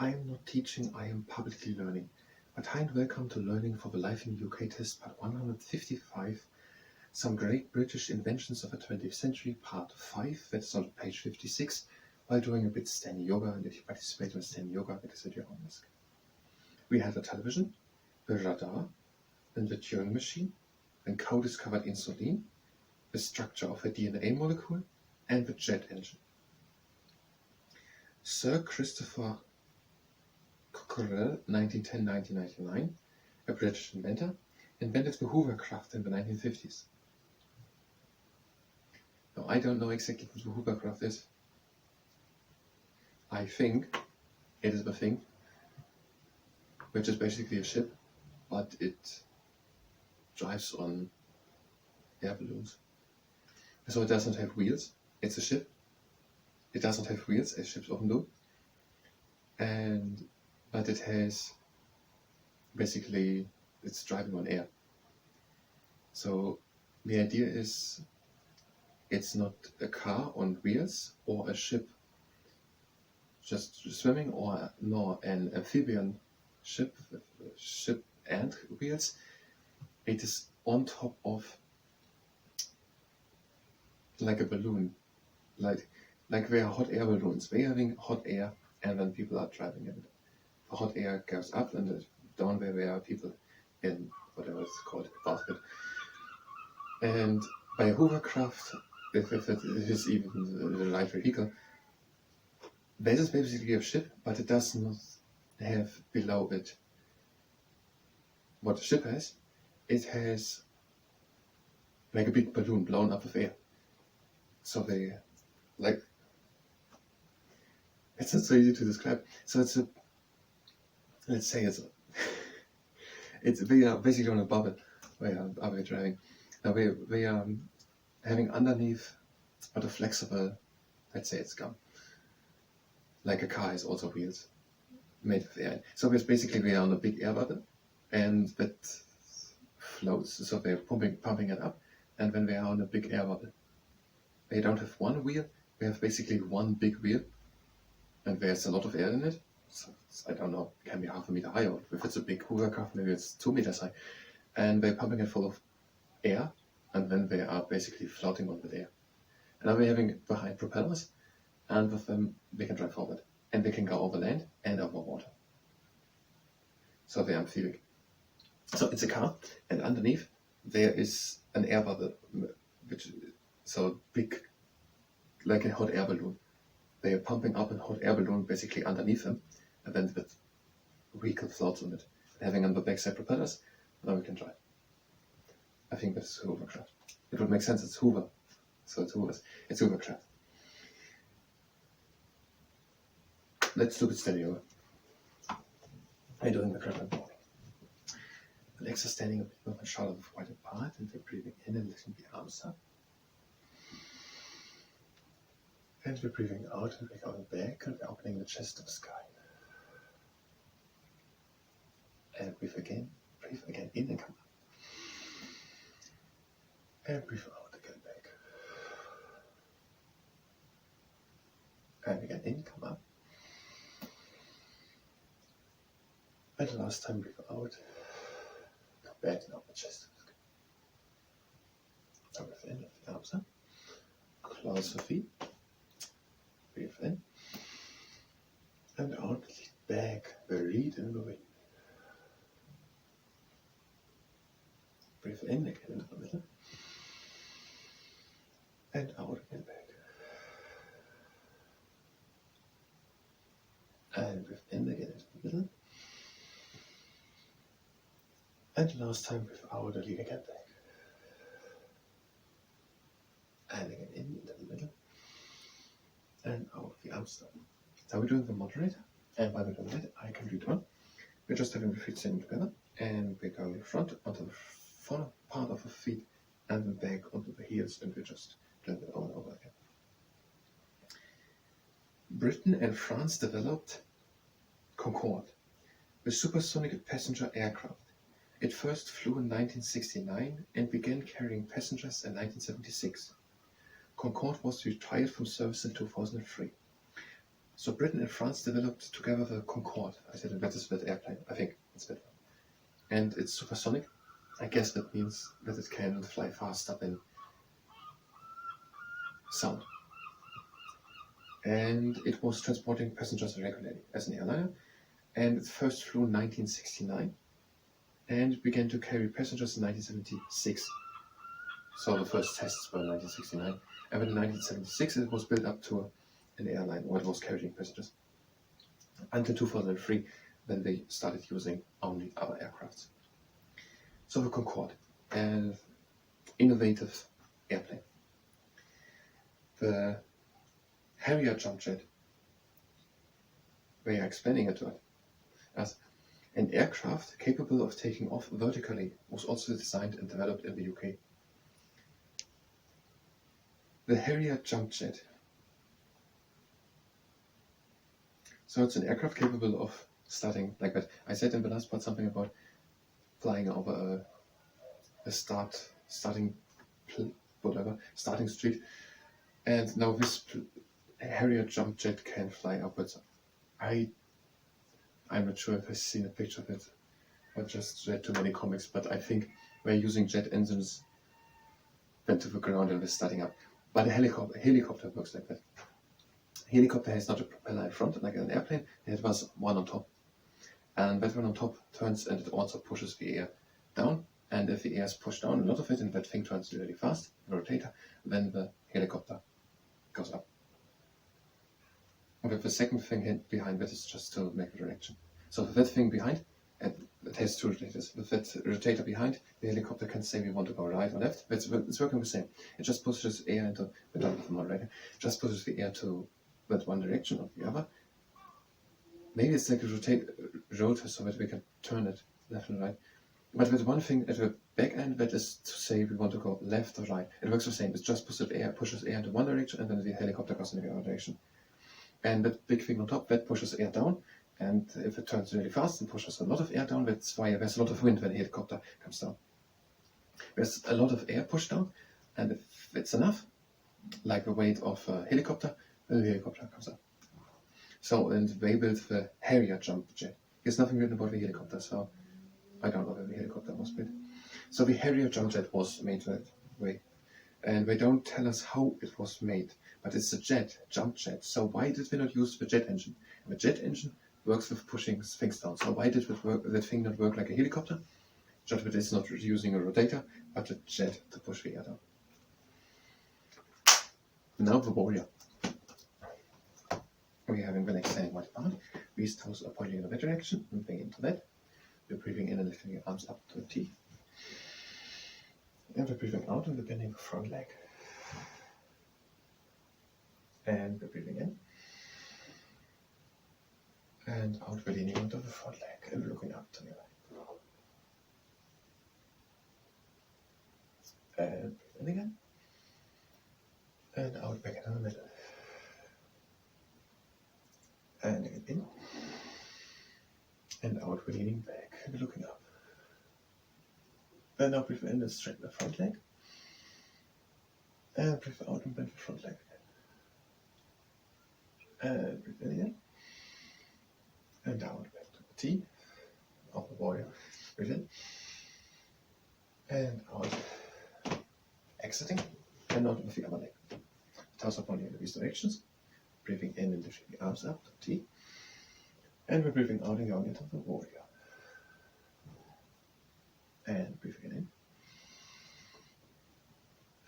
I am not teaching, I am publicly learning. But hi and welcome to Learning for the Life in UK test part 155, some great British inventions of the 20th century, part 5, that's on page 56, while doing a bit standing yoga, and if you participate in standing yoga, it is at your own risk. We had the television, the radar, then the Turing machine, then co-discovered insulin, the structure of a DNA molecule, and the jet engine. Sir Christopher Cockerell, 1910-1999, a British inventor, invented the hovercraft in the 1950s. Now, I don't know exactly what the hovercraft is. I think it is the thing, which is basically a ship, but it drives on air balloons. So it doesn't have wheels. It's a ship. It doesn't have wheels, as ships often do. But it has, basically, it's driving on air. So the idea is, it's not a car on wheels or a ship just swimming, nor an amphibian ship and wheels. It is on top of like a balloon, like they are hot air balloons. They are having hot air, and then people are driving in it. The hot air goes up and down where there are people in whatever it's called, basket. And by a hovercraft, if it is even the light vehicle, this is basically a ship, but it does not have below it what a ship has. It has like a big balloon blown up with air. So they, like, it's not so easy to describe. So it's we are basically on a bubble where are we driving. Now we are having underneath but a flexible, let's say it's gum. Like a car has also wheels made with air. So basically we are on a big air bubble, and that floats, so they're pumping it up, and when we are on a big air bubble, they don't have one wheel, we have basically one big wheel, and there's a lot of air in it. So I don't know, it can be half a meter high, or if it's a big hovercraft, maybe it's 2 meters high. And they're pumping it full of air, and then they are basically floating on with air. And now we're having behind propellers, and with them they can drive forward. And they can go over land and over water. So they're amphibic. So it's a car, and underneath there is an air bubble, which so big, like a hot air balloon. They are pumping up a hot air balloon basically underneath them, and then the vehicle floats on it. Having on the backside propellers, now we can drive. I think that's hovercraft. It would make sense, it's Hoover. So it's hovercraft. Let's do it steady over. I'm doing the crap and morning. The legs are standing a bit with my shoulders wide apart, and we're breathing in and lifting the arms up. And we're breathing out and we're going back and we're opening the chest to the sky. And breathe again in and come up. And breathe out again back. And again in, come up. And the last time breathe out, come back and open the chest to the sky. And breathe in, lift the arms up. Close the feet. Breathe in and out, lead back, the lead in the wind. Breathe in again into the middle and out again back. And breathe in again into the middle. And last time breathe out and lead again back. And again in into the middle. And out the arms down. Now we're doing the moderator, and while we're doing that, I can read on. We're just having the feet standing together, and we're going in front onto the front part of the feet, and then back onto the heels, and we're just doing it over and over again. Britain and France developed Concorde, the supersonic passenger aircraft. It first flew in 1969 and began carrying passengers in 1976. Concorde was retired from service in 2003. So Britain and France developed together the Concorde. I said that is that airplane. I think it's that one. And it's supersonic. I guess that means that it can fly faster than sound. And it was transporting passengers regularly as an airliner. And it first flew in 1969 and began to carry passengers in 1976. So the first tests were in 1969. And in 1976 it was built up to an airline where it was carrying passengers. Until 2003, when they started using only other aircrafts. So the Concorde, an innovative airplane. The Harrier jump jet, we are explaining it to it as an aircraft capable of taking off vertically, was also designed and developed in the UK. The Harrier jump jet. So it's an aircraft capable of starting like that. I said in the last part something about flying over a starting street, and now this Harrier jump jet can fly upwards. I'm not sure if I've seen a picture of it, or just read too many comics, but I think we're using jet engines went to the ground and we're starting up. But a helicopter works like that. A helicopter has not a propeller in front like an airplane, it has one on top. And that one on top turns and it also pushes the air down. And if the air is pushed down, a lot of it, and that thing turns really fast, the rotator, then the helicopter goes up. And with the second thing behind that is just to make the direction. So with that thing behind, and it has two rotators. With that rotator behind, the helicopter can say we want to go right or left. It's working the same. It just pushes air into the top of the moderator. It just pushes the air to that one direction or the other. Maybe it's like a rotor so that we can turn it left and right. But with one thing at the back end, that is to say we want to go left or right. It works the same. It just pushes air into one direction, and then the helicopter goes in the other direction. And that big thing on top, that pushes air down. And if it turns really fast and pushes a lot of air down, that's why there's a lot of wind when the helicopter comes down. There's a lot of air pushed down, and if it's enough, like the weight of a helicopter, then the helicopter comes up. So, and they built the Harrier jump jet. There's nothing written about the helicopter, so I don't know where the helicopter was built. So the Harrier jump jet was made that way. And they don't tell us how it was made, but it's a jump jet. So why did we not use the jet engine? The jet engine works with pushing things down. So why did that thing not work like a helicopter? Just that it's not using a rotator, but a jet to push the air down. Now the Warrior. We're having the next standing white part. These toes are pointing in that direction, moving into that. We're breathing in and lifting your arms up to a T. And we're breathing out and we're bending the front leg. And we're breathing in. And out, we're leaning onto the front leg and looking up to the right. And breathe in again. And out, back into the middle. And again in. And out, we're leaning back and looking up. And now breathe in and straighten the front leg. And breathe out and bend the front leg again. And breathe in again. And out back to the T of the Warrior. Breathe in. And out. Exiting. And out with the other leg. Toes are pointing in these directions. Breathing in and lifting the arms up to the T. And we're breathing out and going into the Warrior. And breathing in.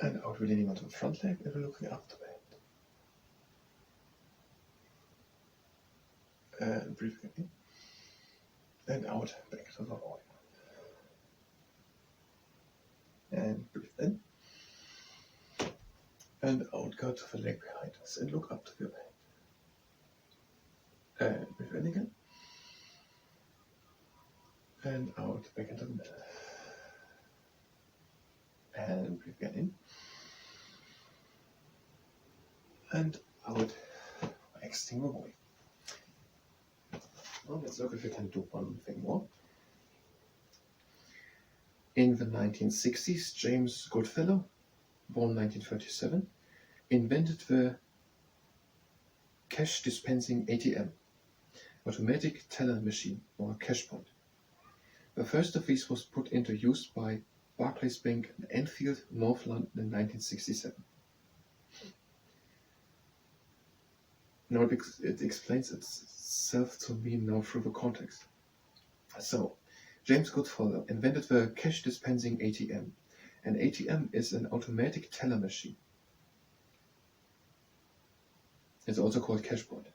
And out, we're leaning onto the front leg and we're looking up to that. And breathing in. And out, back to the Warrior. And breathe in. And out, go to the leg behind us and look up to the right. And breathe in again. And out, back into the middle. And breathe again in. And out, exiting away. Well, let's look if we can do one thing more. In the 1960s, James Goodfellow, born 1937, invented the cash dispensing ATM, automatic teller machine, or cash point. The first of these was put into use by Barclays Bank in Enfield, North London in 1967. Now it explains itself to me now through the context. So, James Goodfellow invented the cash dispensing ATM. An ATM is an automatic teller machine. It's also called cash point.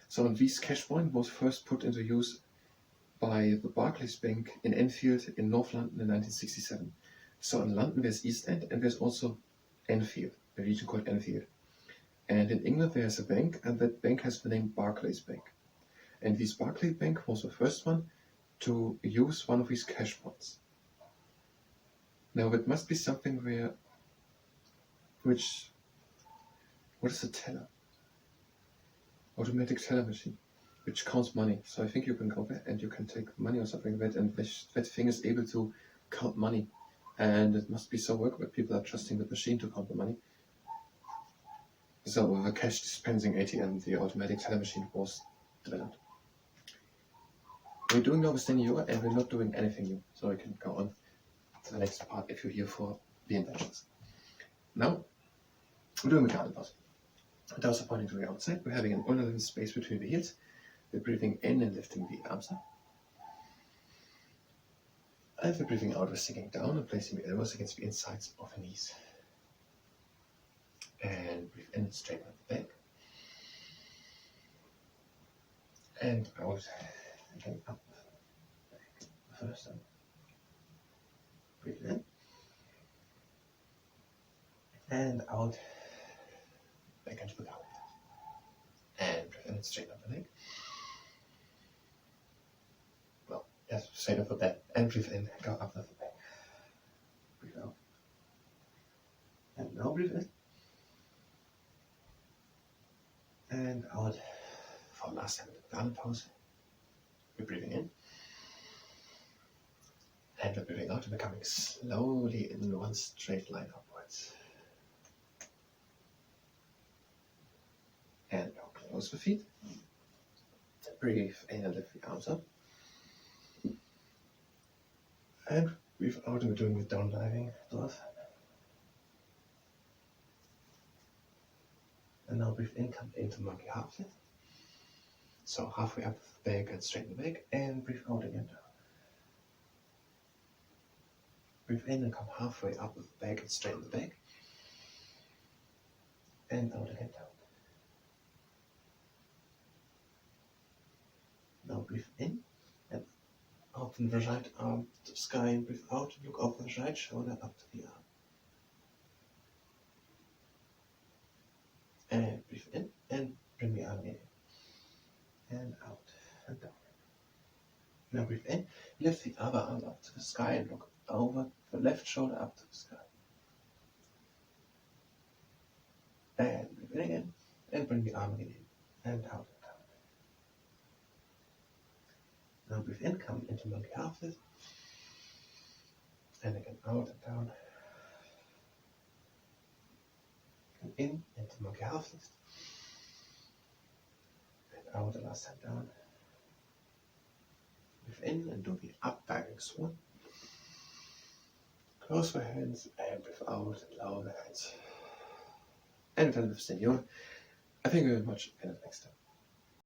So this cash point was first put into use by the Barclays Bank in Enfield in North London in 1967. So in London there's East End and there's also Enfield, a region called Enfield. And in England there's a bank, and that bank has the name Barclays Bank. And this Barclays Bank was the first one to use one of these cash points. Now it must be something what is a teller? Automatic teller machine, which counts money. So I think you can go there and you can take money or something like that, and that thing is able to count money. And it must be so work that people are trusting the machine to count the money. So a cash dispensing ATM, the automatic teller machine, was developed. We're doing now with yoga and we're not doing anything new. So we can go on to the next part if you're here for the inventions. Now, we're doing the garden pose. Toes are pointing to the outside. We're having an uneven space between the heels. We're breathing in and lifting the arms up. And we're breathing out, we're sinking down and placing the elbows against the insides of the knees. And breathe in and straighten out the back. And out, again up, back. First time. Breathe in. And out, back into the garden. And breathe in and straighten up the leg. Well, yes, straighten up the back. And breathe in, go up with the back. Breathe out. And now breathe in. And out for last time in the garden pose. We're breathing in. And we're breathing out and we're coming slowly in one straight line upwards. And now close the feet. Breathe in and lift the arms up. And breathe out and we're doing the down diving breath. And now breathe in, come into monkey half lift. So halfway up the back and straighten the back, and breathe out again down. Breathe in and come halfway up with the back and straighten the back. And out again down. Now breathe in and open the right arm to the sky and breathe out and look over the right shoulder up to the arm. And breathe in and bring the arm in. And out and down. Now breathe in, lift the other arm up to the sky and look over the left shoulder up to the sky. And breathe in again and bring the arm again in and out and down. Now breathe in, come into monkey half lift. And again out and down. And in into monkey half lift. And out the last time down. Breathe in and do the up diving swan. Close the hands and breathe out and lower the hands. And then with Senor, I think very much and next time.